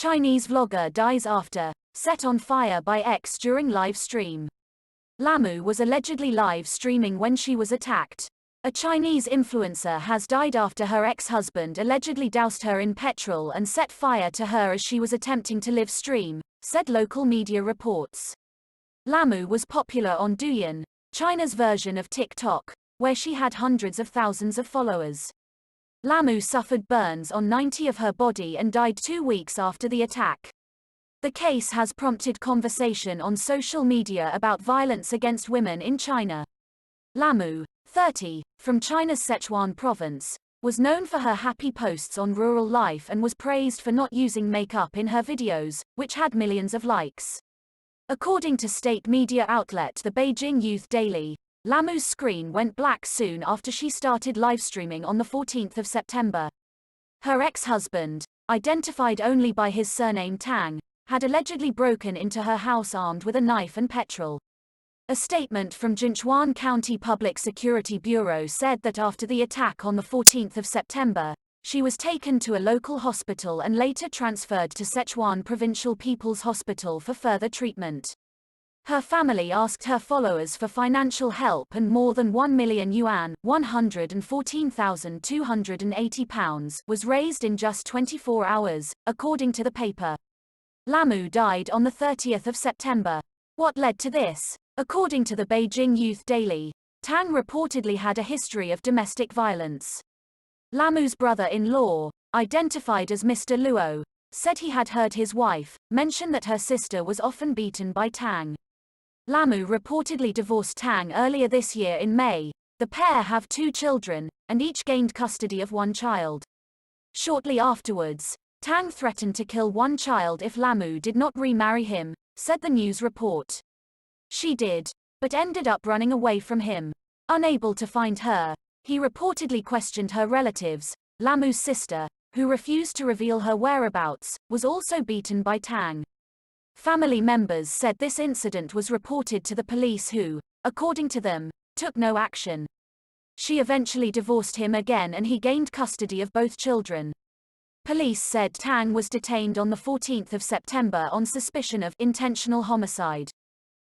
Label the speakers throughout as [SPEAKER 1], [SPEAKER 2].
[SPEAKER 1] Chinese vlogger dies after set on fire by ex during live stream. Lamu was allegedly live streaming when she was attacked. A Chinese influencer has died after her ex-husband allegedly doused her in petrol and set fire to her as she was attempting to live stream, said local media reports. Lamu was popular on Douyin, China's version of TikTok, where she had hundreds of thousands of followers. Lamu suffered burns on 90% of her body and died 2 weeks after the attack. The case has prompted conversation on social media about violence against women in China. Lamu, 30, from China's Sichuan province, was known for her happy posts on rural life and was praised for not using makeup in her videos, which had millions of likes. According to state media outlet the Beijing Youth Daily, Lamu's screen went black soon after she started livestreaming on the 14th of September. Her ex-husband, identified only by his surname Tang, had allegedly broken into her house armed with a knife and petrol. A statement from Jinchuan County Public Security Bureau said that after the attack on the 14th of September, she was taken to a local hospital and later transferred to Sichuan Provincial People's Hospital for further treatment. Her family asked her followers for financial help and more than 1 million yuan £114,280 was raised in just 24 hours, according to the paper. Lamu died on the 30th of September. What led to this? According to the Beijing Youth Daily, Tang reportedly had a history of domestic violence. Lamu's brother-in-law, identified as Mr. Luo, said he had heard his wife mention that her sister was often beaten by Tang. Lamu reportedly divorced Tang earlier this year in May. The pair have 2 children, and each gained custody of 1 child. Shortly afterwards, Tang threatened to kill 1 child if Lamu did not remarry him, said the news report. She did, but ended up running away from him. Unable to find her, he reportedly questioned her relatives. Lamu's sister, who refused to reveal her whereabouts, was also beaten by Tang. Family members said this incident was reported to the police who, according to them, took no action. She eventually divorced him again and he gained custody of both children. Police said Tang was detained on the 14th of September on suspicion of intentional homicide.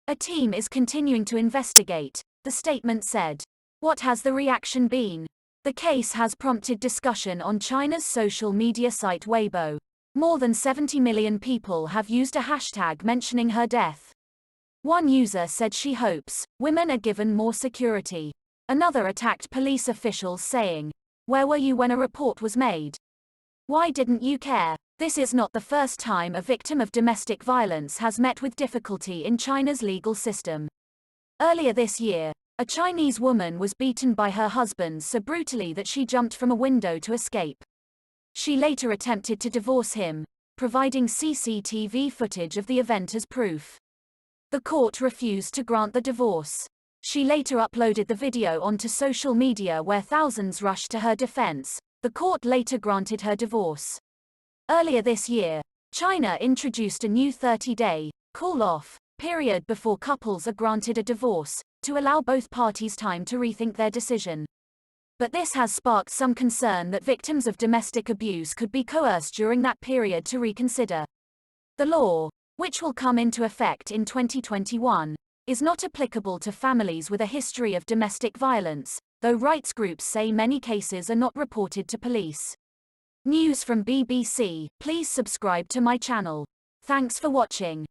[SPEAKER 1] A team is continuing to investigate, the statement said. What has the reaction been? The case has prompted discussion on China's social media site Weibo. More than 70 million people have used a hashtag mentioning her death. One user said she hopes women are given more security. Another attacked police officials saying, "Where were you when a report was made? Why didn't you care?" This is not the first time a victim of domestic violence has met with difficulty in China's legal system. Earlier this year, a Chinese woman was beaten by her husband so brutally that she jumped from a window to escape. She later attempted to divorce him, providing CCTV footage of the event as proof. The court refused to grant the divorce. She later uploaded the video onto social media where thousands rushed to her defense. The court later granted her divorce. Earlier this year, China introduced a new 30-day cool-off period before couples are granted a divorce, to allow both parties time to rethink their decision. But this has sparked some concern that victims of domestic abuse could be coerced during that period to reconsider. The law, which will come into effect in 2021, is not applicable to families with a history of domestic violence, though rights groups say many cases are not reported to police. News from BBC. Please subscribe to my channel. Thanks for watching.